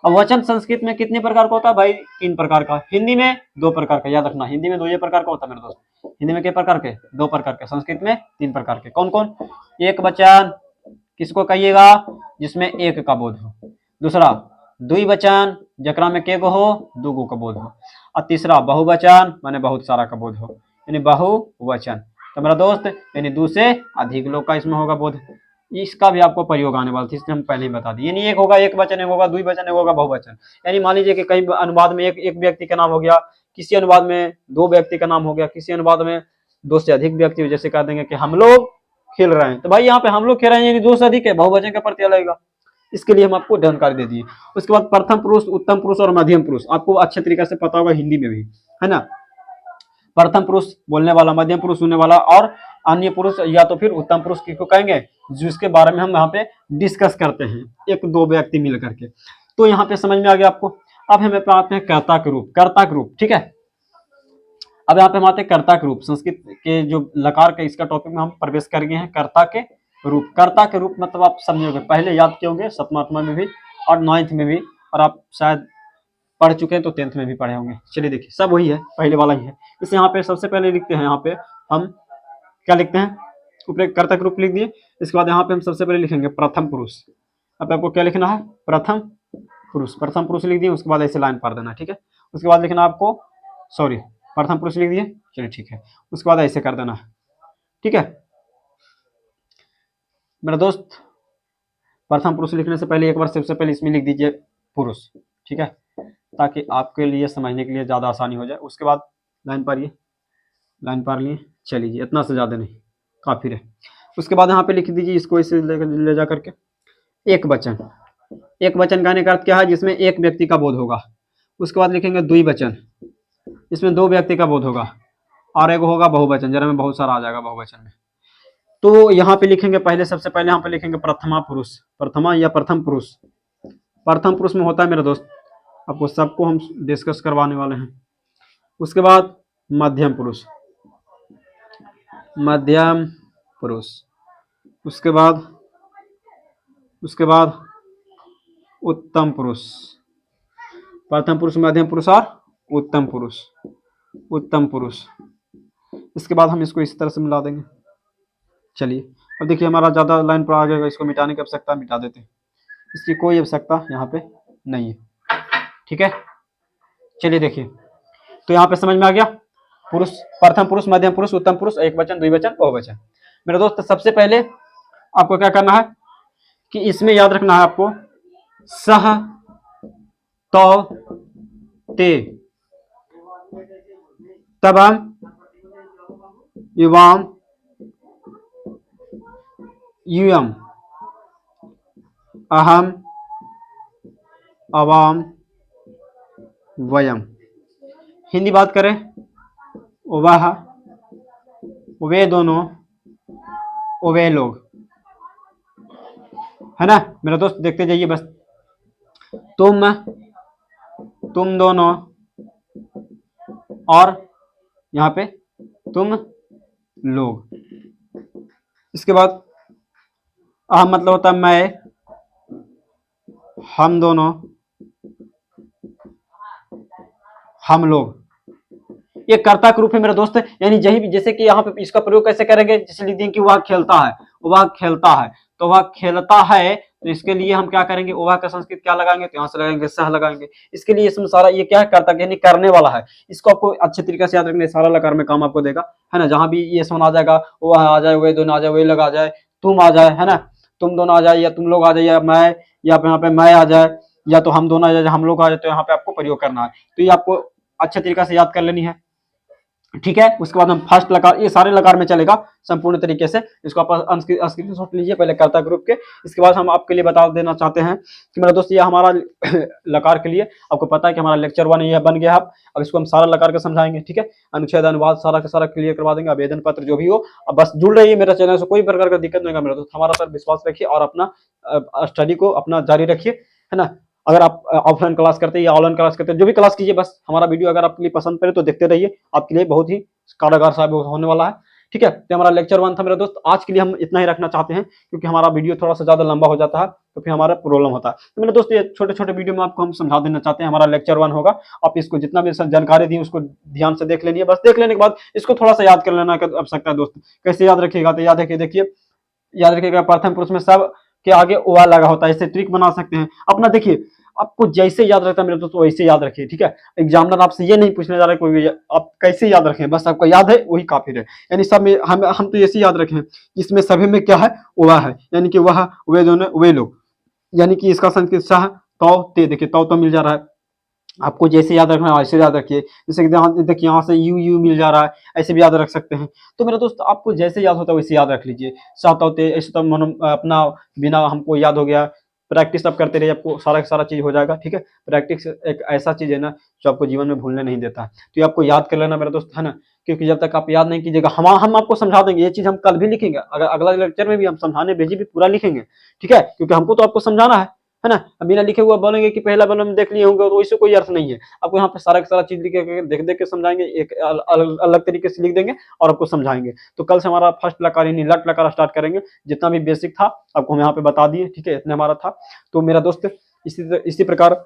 अब वचन संस्कृत में कितने प्रकार का होता है भाई, 3 प्रकार का। हिंदी में 2 प्रकार का, याद रखना, हिंदी में 2 प्रकार का होता है मेरे दोस्त। हिंदी में कितने प्रकार के, 2 प्रकार के। संस्कृत में 3 प्रकार के। कौन कौन, एक वचन किसको कहिएगा, जिसमें एक का बोध हो। दूसरा द्विवचन, जकरा में के गो हो, 2 गो का बोध हो। और तीसरा बहुवचन, माने बहुत सारा का बोध हो, यानी बहुवचन। तो मेरा दोस्त यानी 2 से अधिक लोग का इसमें होगा बोध। इसका भी आपको प्रयोग आने वाला था, इसलिए हम पहले ही बता दिए। यानी एक होगा एक वचन, एक होगा द्विवचन, एक होगा बहुवचन। यानी मान लीजिए कि कहीं अनुवाद में एक व्यक्ति का नाम हो गया, किसी अनुवाद में 2 व्यक्ति का नाम हो गया, किसी अनुवाद में 2 से अधिक व्यक्ति, जैसे कह देंगे कि हम लोग खेल रहे हैं, तो भाई यहाँ पे हम लोग खेल रहे हैं यानी 2 से अधिक है, बहुवचन का प्रत्यय लगेगा। इसके लिए हम आपको जानकारी दे दिए। उसके बाद प्रथम पुरुष, उत्तम पुरुष और मध्यम पुरुष आपको अच्छे तरीके से पता होगा हिंदी में भी, है ना। प्रथम पुरुष बोलने वाला, मध्यम पुरुष सुनने वाला, और अन्य पुरुष या तो फिर उत्तम पुरुष किसको कहेंगे, जिसके बारे में हम यहाँ पे डिस्कस करते हैं, 1-2 व्यक्ति मिल करके। तो यहाँ पे समझ में आ गया आपको। अब हमें आते हैं कर्ता के रूप, कर्ता के रूप, ठीक है। अब यहाँ पे हम आते हैं कर्ता के रूप। संस्कृत के जो लकार के इसका टॉपिक में हम प्रवेश कर गए हैं, कर्ता के रूप। कर्ता के रूप मतलब आप समझोगे, पहले याद किए होंगे 7वीं 8वीं में भी और 9th में भी, और आप शायद पढ़ चुके हैं तो 10th में भी पढ़े होंगे। चलिए देखिए, सब वही है, पहले वाला ही है। इसे यहाँ पे सबसे पहले लिखते हैं, यहाँ पे हम क्या लिखते हैं, ऊपर कर्ता के रूप लिख दिए। इसके बाद यहाँ पे हम सबसे पहले लिखेंगे प्रथम पुरुष। अब आपको क्या लिखना है, प्रथम पुरुष, प्रथम पुरुष लिख दिए। उसके बाद ऐसे लाइन पार देना, ठीक है। उसके बाद लिखना आपको, सॉरी, प्रथम पुरुष लिख दिए, चलिए ठीक है। उसके बाद ऐसे कर देना, ठीक है मेरा दोस्त। प्रथम पुरुष लिखने से पहले एक बार सबसे पहले इसमें लिख दीजिए पुरुष, ठीक है, ताकि आपके लिए समझने के लिए ज़्यादा आसानी हो जाए। उसके बाद लाइन पारिए, लाइन पार लिए, चलिए इतना से ज़्यादा नहीं, काफ़ी है। उसके बाद यहाँ पे लिख दीजिए इसको इसे ले जा करके एक वचन। एक वचन कहने का अर्थ क्या है, जिसमें एक व्यक्ति का बोध होगा। उसके बाद लिखेंगे द्विवचन, इसमें 2 व्यक्ति का बोध होगा, और एक होगा बहुवचन, जरा में बहुत सारा आ जाएगा बहुवचन में। तो यहाँ पे लिखेंगे पहले, सबसे पहले यहाँ पे लिखेंगे प्रथमा पुरुष, प्रथमा या प्रथम पुरुष। प्रथम पुरुष में होता है मेरे दोस्त, आपको सबको हम डिस्कस करवाने वाले हैं। उसके बाद मध्यम पुरुष, मध्यम पुरुष। उसके बाद उत्तम पुरुष, प्रथम पुरुष, मध्यम पुरुष और उत्तम पुरुष, उत्तम पुरुष। इसके बाद हम इसको इस तरह से मिला देंगे। चलिए अब देखिए, हमारा ज़्यादा लाइन पर आ गया, इसको मिटाने की आवश्यकता, मिटा देते हैं, इसकी कोई आवश्यकता यहाँ पे नहीं है, ठीक है। चलिए देखिए, तो यहाँ पे समझ में आ गया, पुरुष, प्रथम पुरुष, मध्यम पुरुष, उत्तम पुरुष, एक वचन, द्विवचन, बहुवचन। मेरे दोस्त सबसे पहले आपको क्या करना है कि इसमें याद रखना है आपको सह, तो, ते, तबम, युवाम, यूयम, अहम, अवाम, वयम। हिंदी बात करें, वह, वे दोनों, वे लोग, है ना मेरा दोस्त। देखते जाइए बस, तुम, तुम दोनों, और यहाँ पे तुम लोग। इसके बाद अहम मतलब होता है मैं, हम दोनों, हम लोग, ये कर्ता के रूप में मेरे दोस्त, यानी यही जैसे कि यहाँ पे इसका प्रयोग कैसे करेंगे, जैसे लिख देंगे कि वह खेलता है, वह खेलता है, तो वह खेलता है, तो इसके लिए हम क्या करेंगे, वह का संस्कृत क्या लगाएंगे, तो यहाँ से लगाएंगे सह लगाएंगे। इसके लिए इसमें सारा ये क्या है, कर्ता यानी करने वाला है। इसको आपको अच्छे तरीके से याद रखना, सारा लकार में काम आपको देगा, है ना। जहां भी ये समझ आ जाएगा, वह आ जाए, वे दोनों आ जाए, वे लगा जाए, तुम आ जाए, है ना, तुम दोनों आ जाए, या तुम लोग आ जाए, या मैं, या यहाँ पे मैं आ जाए, या तो हम दोनों आ जाए, हम लोग आ जाए, तो यहाँ पे आपको प्रयोग करना है। तो ये आपको अच्छे तरीके से याद कर लेनी है, ठीक है। उसके बाद हम फर्स्ट लकार, ये सारे लकार में चलेगा संपूर्ण तरीके से। इसको आप स्क्रीनशॉट लीजिए पहले कर्ता ग्रुप के। इसके बाद हम आपके लिए बता देना चाहते हैं कि मेरा दोस्त, ये हमारा लकार के लिए आपको पता है कि हमारा लेक्चर 1 ये बन गया। अब इसको हम सारा लकार के समझाएंगे, ठीक है। अनुच्छेद अनुवाद सारा का सारा क्लियर करवा देंगे, आवेदन पत्र जो भी हो। अब बस जुड़ रही है मेरा चैनल से, कोई प्रकार का दिक्कत नहीं होगा मेरा दोस्त। हमारा पर विश्वास रखिए और अपना स्टडी को अपना जारी रखिए, है ना। अगर आप ऑफलाइन क्लास करते हैं या ऑनलाइन क्लास करते हैं, जो भी क्लास कीजिए, बस हमारा वीडियो अगर आपके लिए पसंद पड़े तो देखते रहिए, आपके लिए बहुत ही कारगर साबित होने वाला है, ठीक है। तो हमारा लेक्चर 1 था मेरा दोस्त। आज के लिए हम इतना ही रखना चाहते हैं, क्योंकि हमारा वीडियो थोड़ा सा ज्यादा लंबा हो जाता है तो फिर हमारा प्रॉब्लम होता है। तो मेरे दोस्त, ये छोटे छोटे वीडियो में आपको हम समझा देना चाहते हैं। हमारा लेक्चर 1 होगा, आप इसको जितना भी जानकारी दी उसको ध्यान से देख लेनी है। बस देख लेने के बाद इसको थोड़ा सा याद कर लेना की आवश्यकता है दोस्त। कैसे याद रखिएगा, तो याद रखिए, देखिए याद रखिएगा, प्रथम पुरुष में सब के आगे ओआ लगा होता है। इससे ट्रिक बना सकते हैं अपना। देखिए आपको जैसे याद रहता है मेरे दोस्तों, वैसे याद रखिए, ठीक है। एग्जामिनर आपसे ये नहीं पूछने जा रहा है कोई भी, आप कैसे याद रखें, बस आपको याद है वही काफी है। यानी सब में हम तो ऐसे याद रखें, इसमें सभी में क्या है, वह है, यानी कि वह, वे दोनों, वे लोग, यानी कि इसका संस्कृत सह तौ ते, देखिए तौ तो मिल जा रहा है। आपको जैसे याद रखना है वैसे याद रखिए। जैसे कि देखिए यहाँ से यू यू मिल जा रहा है, ऐसे भी याद रख सकते हैं। तो मेरे दोस्त, आपको जैसे याद होता है वैसे याद रख लीजिए। सात होते ऐसे तो अपना बिना हमको याद हो गया। प्रैक्टिस आप करते रहिए, आपको सारा सारा चीज हो जाएगा, ठीक है। प्रैक्टिस एक ऐसा चीज है ना जो आपको जीवन में भूलने नहीं देता है। तो ये आपको याद कर लेना मेरे दोस्त, है ना। क्योंकि जब तक आप याद नहीं कीजिएगा, हम आपको समझा देंगे। ये चीज हम कल भी लिखेंगे, अगर अगला लेक्चर में भी हम समझाने भेजी भी पूरा लिखेंगे, ठीक है। क्योंकि हमको तो आपको समझाना है ना। बिना लिखे हुआ बोलेंगे कि पहला वाला में देख लिए होंगे, तो इससे कोई अर्थ नहीं है। आपको यहाँ पे सारा का सारा चीज लिख के देख देख के समझाएंगे, एक अलग तरीके से लिख देंगे और आपको समझाएंगे। तो कल से हमारा फर्स्ट लकार यानी लट लकार स्टार्ट करेंगे। जितना भी बेसिक था आपको हम यहाँ पे बता दिए, ठीक है। इतना हमारा था। तो मेरा दोस्त, इसी प्रकार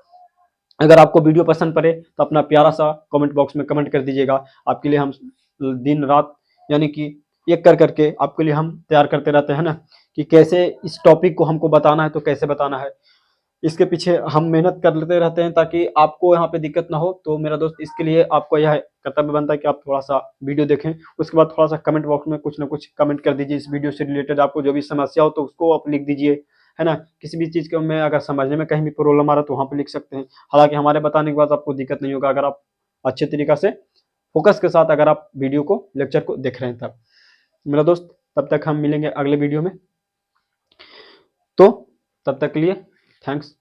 अगर आपको वीडियो पसंद पड़े तो अपना प्यारा सा कमेंट बॉक्स में कमेंट कर दीजिएगा। आपके लिए हम दिन रात यानी कि एक कर करके आपके लिए हम तैयार करते रहते हैं ना, कि कैसे इस टॉपिक को हमको बताना है तो कैसे बताना है। इसके पीछे हम मेहनत करते रहते हैं ताकि आपको यहाँ पे दिक्कत ना हो। तो मेरा दोस्त, इसके लिए आपको यह कर्तव्य बनता है कि आप थोड़ा सा वीडियो देखें, उसके बाद थोड़ा सा कमेंट बॉक्स में कुछ ना कुछ कमेंट कर दीजिए। इस वीडियो से रिलेटेड आपको जो भी समस्या हो तो उसको आप लिख दीजिए, है ना। किसी भी चीज़ को में अगर समझने में कहीं भी प्रॉब्लम आ रहा है तो वहाँ पे लिख सकते हैं। हालांकि हमारे बताने के बाद आपको दिक्कत नहीं होगा, अगर आप अच्छे तरीका से फोकस के साथ अगर आप वीडियो को लेक्चर को देख रहे हैं तब। मेरा दोस्त, तब तक हम मिलेंगे अगले वीडियो में। तो तब तक के लिए थैंक्स।